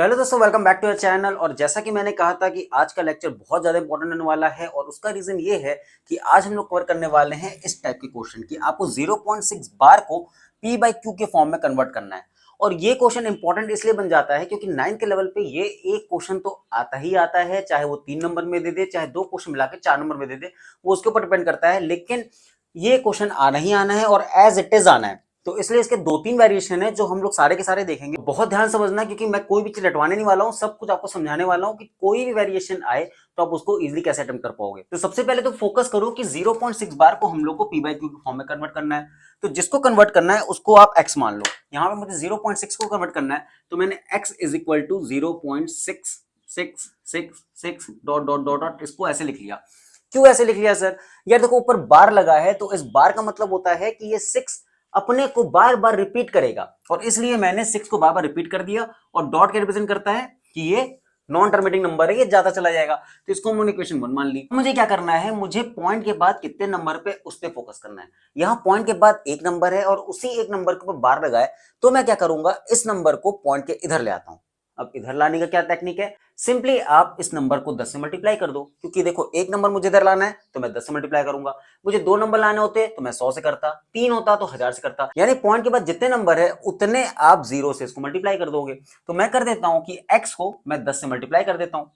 Hello दोस्तों, welcome back to your channel. और जैसा कि मैंने कहा था कि आज का लेक्चर बहुत ज़्यादा इंपॉर्टेंट होने वाला है और उसका रीज़न ये है कि आज हम लोग कवर करने वाले हैं इस टाइप के क्वेश्चन कि आपको 0.6 बार को पी बाई क्यू के फॉर्म में कन्वर्ट करना है। और ये क्वेश्चन इंपॉर्टेंट इसलिए बन जाता है क्योंकि 9 के लेवल पे ये एक क्वेश्चन तो आता ही आता है, चाहे वो 3 नंबर में दे दे, चाहे 2 क्वेश्चन मिला के 4 नंबर में दे दे, वो उसके ऊपर डिपेंड करता है। लेकिन ये क्वेश्चन आना ही आना है और एज इट इज आना है। तो इसलिए इसके 2-3 वेरिएशन है जो हम लोग सारे के सारे देखेंगे। बहुत ध्यान समझना क्योंकि मैं कोई भी चीज रटवाने नहीं वाला हूँ, सब कुछ आपको समझाने वाला हूँ कि कोई भी वेरिएशन आए तो आप उसको इजीली कैसे अटेम्प्ट कर पाओगे। तो सबसे पहले तो फोकस करो कि 0.6 बार को हम लोग को पी बाई क्यू के फॉर्म में कन्वर्ट करना है। तो जिसको कन्वर्ट करना है उसको आप x मान लो। यहाँ पे मुझे 0.6 को कन्वर्ट करना है तो मैंने x is equal to 0.66666 dot dot dot dot इसको ऐसे लिख लिया। क्यों ऐसे लिख लिया सर? यार देखो, ऊपर बार लगा है तो इस बार का मतलब होता है कि ये 6 अपने को बार बार रिपीट करेगा और इसलिए मैंने 6 को बार बार रिपीट कर दिया। और डॉट क्या रिप्रेजेंट करता है कि ये नॉन टर्मिनेटिंग नंबर है, ये ज्यादा चला जाएगा, तो इसको हमने इक्वेशन 1 मान ली। मुझे क्या करना है, मुझे पॉइंट के बाद कितने नंबर पे उस पे फोकस करना है। यहाँ पॉइंट के बाद एक नंबर है और उसी एक नंबर के ऊपर बार लगा है, तो मैं क्या करूंगा, इस नंबर को पॉइंट के इधर ले आता हूं। अब इधर लाने का क्या टेक्निक है, सिंपली आप इस नंबर को 10 से मल्टीप्लाई कर दो, क्योंकि देखो एक नंबर मुझे इधर लाना है तो मैं 10 से मल्टीप्लाई करूंगा। मुझे 2 नंबर लाने होते तो मैं 100 से करता, 3 होता तो 1000 से करता। यानी पॉइंट के बाद जितने नंबर है उतने आप 0 से इसको मल्टीप्लाई कर दोगे। तो मैं कर देता हूं कि x को मैं 10 से मल्टीप्लाई कर देता हूं।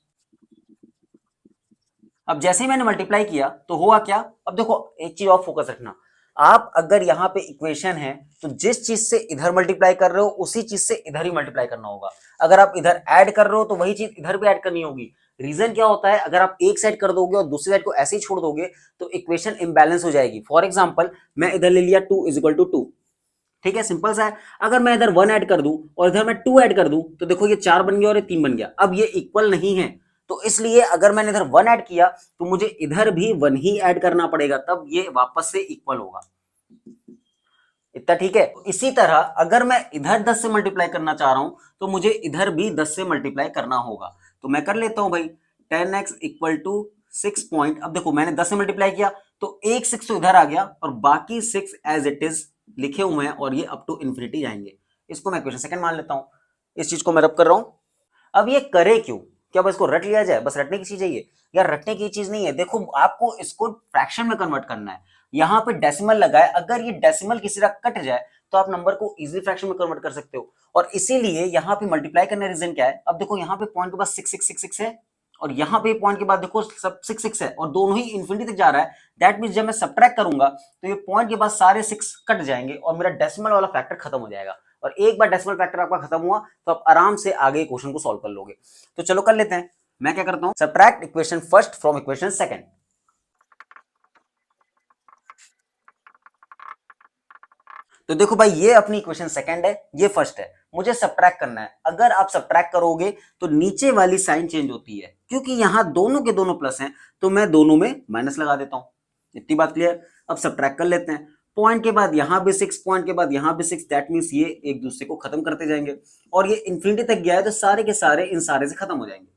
अब जैसे ही मैंने मल्टीप्लाई किया तो हुआ क्या, अब देखो एक चीज और फोकस रखना, आप अगर यहां पे इक्वेशन है तो जिस चीज से इधर मल्टीप्लाई कर रहे हो उसी चीज से इधर ही मल्टीप्लाई करना होगा। अगर आप इधर ऐड कर रहे हो तो वही चीज इधर भी ऐड करनी होगी। रीजन क्या होता है, अगर आप एक साइड कर दोगे और दूसरी साइड को ऐसे ही छोड़ दोगे तो इक्वेशन इंबैलेंस हो जाएगी। फॉर एग्जाम्पल मैं इधर ले लिया 2 इज इक्वल टू 2, ठीक है, सिंपल सा है। अगर मैं इधर 1 ऐड कर दूं और इधर मैं 2 ऐड कर दूं तो देखो ये 4 बन गया और ये 3 बन गया। अब ये इक्वल नहीं है, तो इसलिए अगर मैंने इधर 1 ऐड किया तो मुझे इधर भी 1 ही ऐड करना पड़ेगा, तब ये वापस से इक्वल होगा। इतना ठीक है। इसी तरह अगर मैं इधर 10 से मल्टीप्लाई करना चाह रहा हूं तो मुझे इधर भी 10 से मल्टीप्लाई करना होगा। तो मैं कर लेता हूं भाई, 10x इक्वल टू 6 पॉइंट। अब देखो मैंने 10 से मल्टीप्लाई किया तो एक 6 तो इधर आ गया और बाकी 6 एज इट इज लिखे हुए हैं और ये अप टू इन्फिनिटी जाएंगे। इसको मैं क्वेश्चन सेकंड मान लेता हूं। इस चीज को मैं रब कर रहा हूं। अब ये करे क्यों, क्या बस इसको रट लिया जाए, बस रटने की चीज है ये? यार रटने की चीज नहीं है। देखो आपको इसको फ्रैक्शन में कन्वर्ट करना है। यहाँ पे डेसिमल लगा है, अगर ये डेसिमल किसी का कट जाए तो आप नंबर को इजीली फ्रैक्शन में कन्वर्ट कर सकते हो। और इसीलिए यहाँ पे मल्टीप्लाई करने रीजन क्या है, अब देखो यहाँ पे पॉइंट के बाद 6 है और यहाँ पे पॉइंट के बाद देखो सब 6 है और दोनों ही इन्फिनिटी तक जा रहा है। दैट मींस जब मैं सब्ट्रैक्ट करूंगा तो ये पॉइंट के बाद सारे 6 कट जाएंगे और मेरा डेसिमल वाला फैक्टर खत्म हो जाएगा। और एक बार डेसिमल फैक्टर आपका खत्म हुआ तो आप आराम से आगे क्वेश्चन को सॉल्व कर लोगे। तो चलो कर लेते हैं। मैं क्या करता हूं, subtract equation first from equation second. तो देखो भाई, ये अपनी इक्वेशन सेकंड है, ये फर्स्ट है, मुझे सब्ट्रैक्ट करना है। अगर आप सब्ट्रैक्ट करोगे तो नीचे वाली साइन चेंज होती है, क्योंकि यहां दोनों के दोनों प्लस हैं तो मैं दोनों में माइनस लगा देता हूं। इतनी बात क्लियर। अब सब्ट्रैक्ट कर लेते हैं। पॉइंट के बाद यहां भी 6, पॉइंट के बाद यहां भी 6, दैट मींस ये एक दूसरे को खत्म करते जाएंगे और ये इंफिनिटी तक गया है तो सारे के सारे इन सारे से खत्म हो जाएंगे,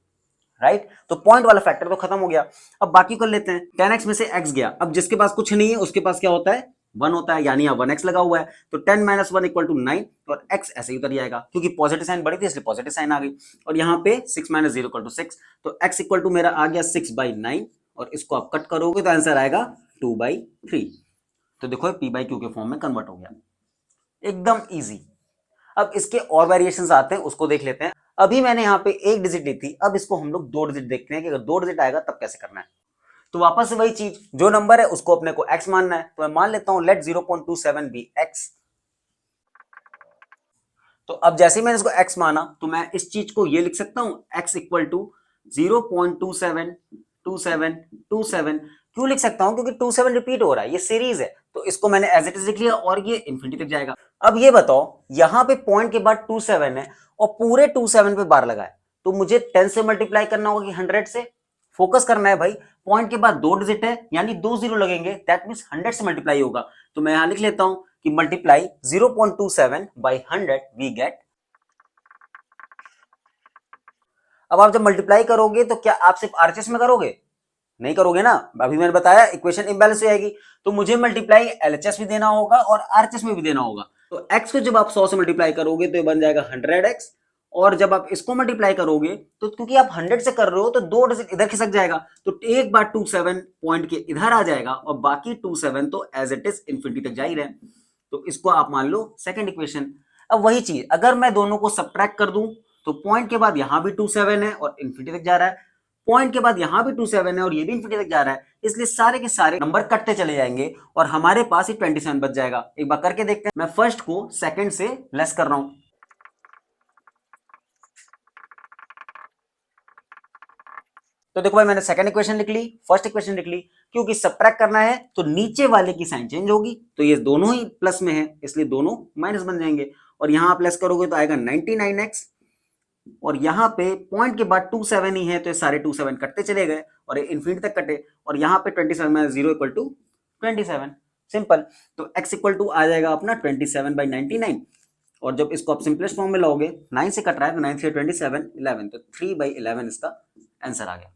राइट। तो पॉइंट वाला फैक्टर तो खत्म हो गया। अब बाकी कर लेते हैं। 10x में से x गया, अब जिसके पास कुछ नहीं है उसके पास क्या होता है, 1 होता है, यानी यहाँ 1x लगा हुआ है तो 10 - 1 इक्वल टू 9 और x ऐसे ही उतर जाएगा, क्योंकि पॉजिटिव साइन बड़ी थी इसलिए पॉजिटिव साइन आ गई। और यहाँ पे 6 - 0 इक्वल टू 6, तो x इक्वल टू मेरा आ गया 6/9 और इसको आप कट करोगे तो आंसर आएगा 2/3। तो देखो p बाई क्यू के फॉर्म में कन्वर्ट हो गया, एकदम इजी। अब इसके और वेरिएशंस आते हैं, उसको देख लेते हैं। अभी मैंने यहाँ पे एक डिजिट ली थी, अब इसको हम लोग 2 डिजिट देखते हैं कि अगर 2 डिजिट आएगा तब कैसे करना है। तो वापस से वही चीज, जो नंबर है उसको अपने को x मानना है, तो मैं मान लेता हूं लेट 0.27 बी x। तो अब जैसे ही मैंने इसको x माना तो मैं इस चीज को ये लिख सकता हूं, x इक्वल टू 0.272727। क्यों लिख सकता हूं, क्योंकि 27 रिपीट हो रहा है, ये सीरीज है, तो इसको मैंने एज इट इज लिख लिया और ये इन्फिनिटी तक जाएगा। अब ये बताओ, यहां पे पॉइंट के बाद 27 है और पूरे 27 पे बार लगा है, तो मुझे 10 से मल्टीप्लाई करना होगा कि 100 से? फोकस करना है भाई। पॉइंट के बाद 2 डिजिट है यानी 2 जीरो लगेंगे, दैट मींस 100 से मल्टीप्लाई होगा। तो मैं यहां लिख लेता हूं कि मल्टीप्लाई 0.27 बाई 100 वी गेट। अब आप जब मल्टीप्लाई करोगे तो क्या आप सिर्फ आरएचएस में करोगे? नहीं करोगे ना, अभी मैंने बताया इक्वेशन इंबैलेंस हो जाएगी। तो मुझे मल्टीप्लाई एलएचएस भी देना होगा और आरएचएस में भी देना होगा। तो x को जब आप 100 से मल्टीप्लाई करोगे तो ये बन जाएगा 100x और जब आप इसको मल्टीप्लाई करोगे तो क्योंकि आप 100 से कर रहे हो तो 2 डिजिट इधर खिसक जाएगा, तो एक बार 27 पॉइंट के इधर आ जाएगा और बाकी 27 तो एज इट इज इंफिनिटी तक जा ही रहे। तो इसको आप मान लो सेकंड इक्वेशन। अब वही चीज अगर मैं दोनों को सब्ट्रैक्ट कर दूं तो पॉइंट के बाद यहां भी 27 है और इंफिनिटी तक जा रहा है, पॉइंट के बाद यहां भी 27 है और ये भी इंफिनिटी तक जा रहा है, इसलिए सारे के सारे नंबर कटते चले जाएंगे और हमारे पास ही 27 बच जाएगा। एक बार करके देखते हैं। मैं फर्स्ट को सेकंड से लेस कर रहा हूं। तो देखो भाई मैंने सेकंड इक्वेशन लिख ली, फर्स्ट इक्वेशन लिख ली। क्योंकि सब्ट्रैक्ट करना है तो नीचे वाले की साइन चेंज होगी, तो ये दोनों ही प्लस में है इसलिए दोनों माइनस बन जाएंगे और यहां आप लेस करोगे तो आएगा 99x और यहाँ पे पॉइंट के बाद 27 ही है तो ये सारे 27 कटते चले गए और ये इंफिनिटी तक कटे और यहाँ पे 27 में 0 इक्वल टू 27, सिंपल। तो x इक्वल टू आ जाएगा अपना 27/99 और जब इसको आप सिंपलेस्ट फॉर्म में लाओगे 9 से कट रहा है तो 9 से 27 11, तो 3/11 इसका आंसर आ गया।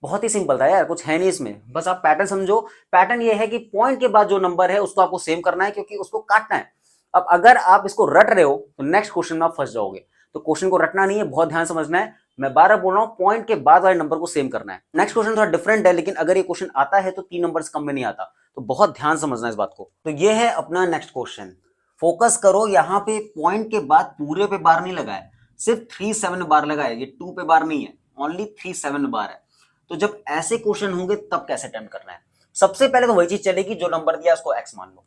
बहुत ही सिंपल था यार, कुछ है नहीं इसमें, बस आप पैटर्न समझो। पैटर्न ये है कि पॉइंट के बाद जो नंबर है उसको आपको सेम करना है क्योंकि उसको काटना है। अब अगर आप इसको रट रहे हो तो नेक्स्ट क्वेश्चन में आप फंस जाओगे, तो क्वेश्चन को रटना नहीं है, बहुत ध्यान समझना है। मैं 12 बोल रहा हूं, पॉइंट के बाद वाले नंबर को सेम करना है। नेक्स्ट क्वेश्चन थोड़ा डिफरेंट है लेकिन अगर ये क्वेश्चन आता है तो 3 नंबर कम में नहीं आता, तो बहुत ध्यान समझना है इस बात को। तो ये है अपना नेक्स्ट क्वेश्चन। फोकस करो, यहाँ पे पॉइंट के बाद पूरे पे बार नहीं लगा है, सिर्फ 37 बार लगा है, ये 2 पे बार नहीं है, ओनली 37 बार है। तो जब ऐसे क्वेश्चन होंगे तब कैसे अटेम्प्ट करना है। सबसे पहले तो वही चीज चलेगी, जो नंबर दिया उसको x मान लो।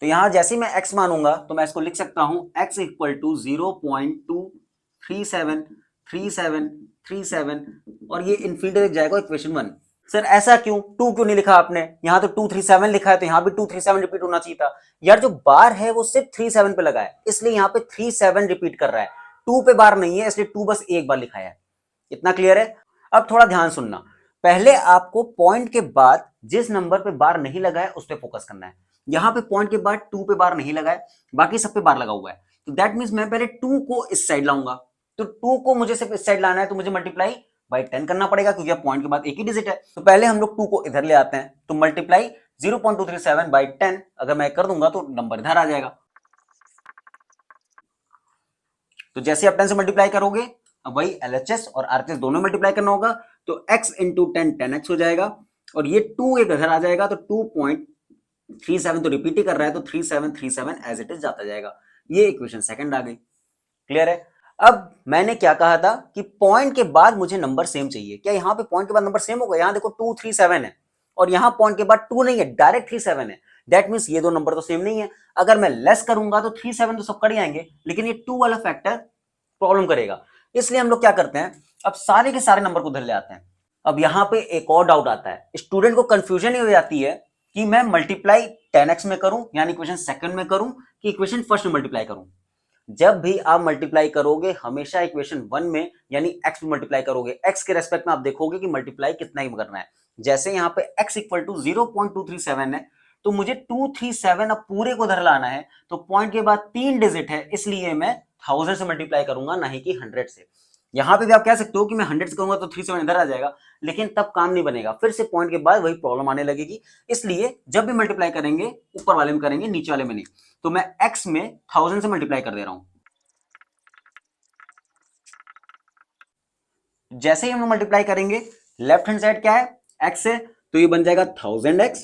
तो यहां जैसे मैं x मानूंगा तो मैं इसको लिख सकता हूं x इक्वल टू 0.2373737 और ये इन्फिनिटी तक जाएगा इक्वेशन 1। सर ऐसा क्यों, 2 क्यों नहीं लिखा आपने? यहां तो 237 लिखा है तो यहां भी 237 रिपीट होना चाहिए था यार। जो बार है वो सिर्फ 37 पे लगा है इसलिए यहां पे 37 रिपीट कर रहा है, 2 पे बार नहीं है इसलिए 2 बस एक बार लिखा है। इतना क्लियर है? अब थोड़ा ध्यान सुनना, पहले आपको पॉइंट के बाद जिस नंबर पे बार नहीं लगा है उस पे फोकस करना है। यहां पे पॉइंट के बाद 2 पे बार नहीं लगा है, बाकी सब पे बार लगा हुआ है, तो दैट मींस मैं पहले 2 को इस साइड लाऊंगा। तो 2 को मुझे सिर्फ इस साइड लाना है तो मुझे मल्टीप्लाई बाई 10 करना पड़ेगा क्योंकि अब पॉइंट के बाद एक ही डिजिट है। तो पहले हम लोग 2 को इधर ले आते हैं, तो मल्टीप्लाई 0.237 बाई 10 अगर मैं कर दूंगा तो नंबर इधर आ जाएगा। तो जैसे आप 10 से मल्टीप्लाई करोगे अब वही LHS और RHS दोनों मल्टीप्लाई करना होगा, तो x इंटू 10 10x हो जाएगा और ये 2 एक घर आ जाएगा तो 2.37 तो रिपीट ही कर रहा है तो 3737 एज इट इज जाता जाएगा। ये इक्वेशन सेकंड आ गई। क्लियर है? अब मैंने क्या कहा था कि पॉइंट के बाद मुझे नंबर सेम चाहिए। क्या यहाँ पे पॉइंट के बाद नंबर सेम होगा? यहाँ देखो 237 है और यहाँ पॉइंट के बाद 2 नहीं है, डायरेक्ट 37 है। दैट मीन्स ये दो नंबर तो सेम नहीं है। अगर मैं लेस करूंगा तो 37 तो सब कट जाएंगे, लेकिन ये 2 वाला फैक्टर प्रॉब्लम करेगा। इसलिए हम लोग क्या करते हैं, अब सारे के सारे नंबर को उधर ले आते हैं। अब यहां पे एक और डाउट आता है, स्टूडेंट को कंफ्यूजन ये हो जाती है कि मैं मल्टीप्लाई 10x में करूं यानी इक्वेशन सेकंड में करूं कि इक्वेशन फर्स्ट में मल्टीप्लाई करूं। जब भी आप मल्टीप्लाई करोगे हमेशा इक्वेशन 1 में यानी x में मल्टीप्लाई करोगे। x के रेस्पेक्ट में आप देखोगे कि मल्टीप्लाई कितना ही करना है। जैसे यहाँ पे x इक्वल टू 0.237 है तो मुझे 237 अब पूरे को उधर लाना है, तो पॉइंट के बाद 3 डिजिट है इसलिए मैं 1000 से मल्टीप्लाई करूंगा ना ही कि 100 से। यहां पे भी आप कह सकते हो कि मैं 100 से करूंगा तो 37 इधर आ जाएगा, लेकिन तब काम नहीं बनेगा, फिर से पॉइंट के बाद वही प्रॉब्लम आने लगेगी। इसलिए जब भी मल्टीप्लाई करेंगे ऊपर वाले में करेंगे, नीचे वाले में नहीं। तो मैं x में 1000 से मल्टीप्लाई कर दे रहा हूं। जैसे ही हम मल्टीप्लाई करेंगे लेफ्ट हैंड साइड क्या है, x है, तो ये बन जाएगा 1000x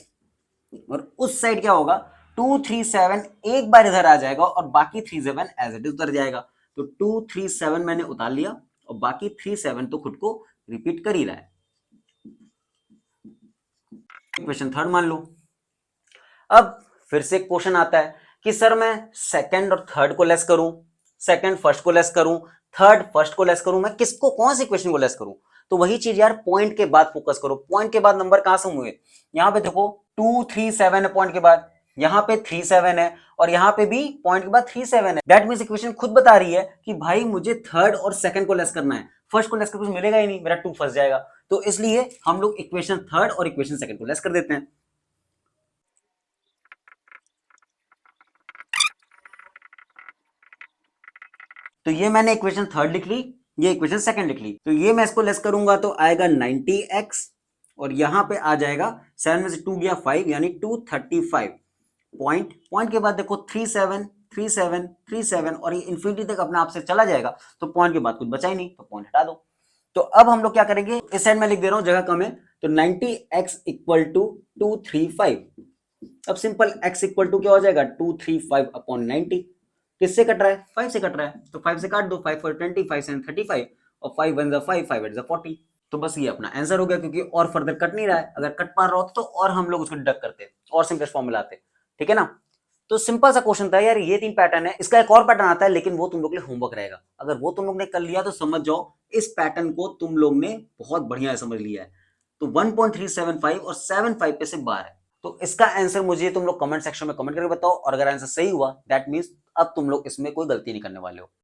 और उस साइड क्या होगा 237 एक बार इधर आ जाएगा और बाकी 37 एज इट इज उतर जाएगा। तो 237 मैंने उतार लिया और बाकी 37 तो खुद को रिपीट कर ही रहा है। क्वेश्चन थर्ड मान लो। अब फिर से क्वेश्चन आता है कि सर मैं सेकंड और थर्ड को लेस करूं, सेकंड फर्स्ट को लेस करूं, थर्ड फर्स्ट को लेस करूं, मैं किसको कौन सी इक्वेशन को लेस करूं? तो वही चीज यार, पॉइंट के बाद फोकस करो। पॉइंट के बाद नंबर कहां से हुए? यहां पे देखो 237 है पॉइंट के बाद, यहां पे 37 है और यहां पे भी पॉइंट के बाद 37 है। दैट मींस इक्वेशन खुद बता रही है कि भाई मुझे थर्ड और सेकंड को लेस करना है, फर्स्ट को लेस करके कुछ मिलेगा ही नहीं, मेरा 2 फंस जाएगा। तो इसलिए हम लोग इक्वेशन थर्ड और इक्वेशन सेकंड को लेस कर देते हैं। तो ये मैंने इक्वेशन थर्ड लिख ली, ये इक्वेशन सेकंड लिख ली। तो ये मैं इसको लेस करूंगा तो आएगा 90x और यहां पे आ जाएगा 7 में से 2 गया 5 यानी 235। पॉइंट के बाद देखो 37 37 37 और ये इन्फिनिटी तक अपने आप से चला जाएगा, तो पॉइंट के बाद कुछ बचा ही नहीं, तो पॉइंट हटा दो। तो अब हम लोग क्या करेंगे, इस साइड में लिख दे रहा हूं, जगह कम है, तो 90x इक्वल टू 235। अब सिंपल x इक्वल टू क्या हो जाएगा, 235 अपॉन 90। किससे कट रहा है, 5 से कट रहा है, तो 5 से काट दो, 5 4 20, 5 7 35 और 5 1 जा 5, 5 8 जा 40। तो बस ये अपना आंसर हो गया, क्योंकि और फर्दर कट नहीं रहा है। अगर कट पा रहा होता तो और हम लोग उसको डिडक्ट करते और सिंपलेस्ट फॉर्म मिलाते, ठीक है ना। तो सिंपल सा क्वेश्चन था यार, ये 3 पैटर्न है। इसका एक और पैटर्न आता है, लेकिन वो तुम लोग के लिए होमवर्क रहेगा। अगर वो तुम लोग ने कर लिया तो समझ जाओ इस पैटर्न को तुम लोग ने बहुत बढ़िया समझ लिया है। तो 1.375 और 75 पे से 12 है। तो इसका आंसर मुझे तुम लोग कमेंट सेक्शन में कमेंट करके बताओ, और अगर आंसर सही हुआ दैट मींस अब तुम लोग इसमें कोई गलती नहीं करने वाले हो।